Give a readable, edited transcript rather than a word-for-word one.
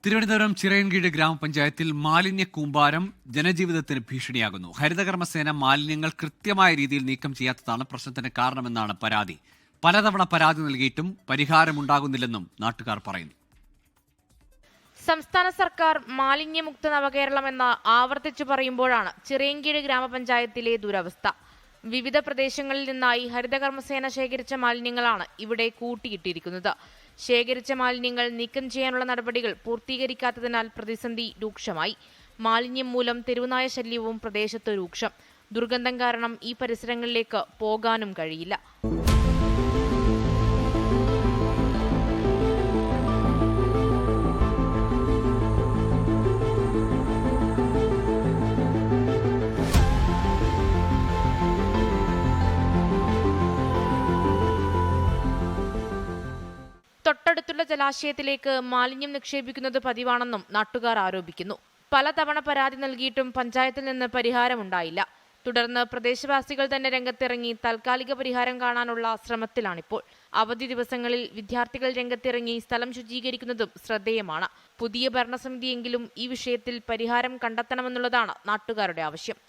തിരുവനന്തപുരം ചിറയൻകീഴ് ഗ്രാമപഞ്ചായത്തിൽ മാലിന്യ കൂമ്പാരം ജനജീവിതത്തിന് ഭീഷണിയാകുന്നു. ഹരിതകർമ്മസേന മാലിന്യങ്ങൾ കൃത്യമായ രീതിയിൽ നീക്കം ചെയ്യാത്തതാണ് പ്രശ്നത്തിന് കാരണമെന്നാണ് പരാതി. പലതവണ പരാതി നൽകിയിട്ടും പരിഹാരമുണ്ടാകുന്നില്ലെന്നും നാട്ടുകാർ പറയുന്നു. സംസ്ഥാന സർക്കാർ മാലിന്യമുക്ത നവകേരളമെന്ന് ആവർത്തിച്ചു പറയുമ്പോഴാണ് ചിറയൻകീഴ് ഗ്രാമപഞ്ചായത്തിലെ ദുരവസ്ഥ. വിവിധ പ്രദേശങ്ങളിൽ നിന്നായി ഹരിതകർമ്മസേന ശേഖരിച്ച മാലിന്യങ്ങളാണ് ഇവിടെ കൂട്ടിയിട്ടിരിക്കുന്നത്. ശേഖരിച്ച മാലിന്യങ്ങൾ നീക്കം ചെയ്യാനുള്ള നടപടികൾ പൂർത്തീകരിക്കാത്തതിനാൽ പ്രതിസന്ധി രൂക്ഷമായി. മാലിന്യം മൂലം തെരുവുനായ ശല്യവും പ്രദേശത്ത് രൂക്ഷം. ദുർഗന്ധം കാരണം ഈ പരിസരങ്ങളിലേക്ക് പോകാനും കഴിയില്ല. തൊട്ടടുത്തുള്ള ജലാശയത്തിലേക്ക് മാലിന്യം നിക്ഷേപിക്കുന്നത് പതിവാണെന്നും നാട്ടുകാർ ആരോപിക്കുന്നു. പലതവണ പരാതി നൽകിയിട്ടും പഞ്ചായത്തിൽ നിന്ന് പരിഹാരമുണ്ടായില്ല. തുടർന്ന് പ്രദേശവാസികൾ തന്നെ രംഗത്തിറങ്ങി താൽക്കാലിക പരിഹാരം കാണാനുള്ള ശ്രമത്തിലാണിപ്പോൾ. അവധി ദിവസങ്ങളിൽ വിദ്യാർത്ഥികൾ രംഗത്തിറങ്ങി സ്ഥലം ശുചീകരിക്കുന്നതും ശ്രദ്ധേയമാണ്. പുതിയ ഭരണസമിതിയെങ്കിലും ഈ വിഷയത്തിൽ പരിഹാരം കണ്ടെത്തണമെന്നുള്ളതാണ് നാട്ടുകാരുടെ ആവശ്യം.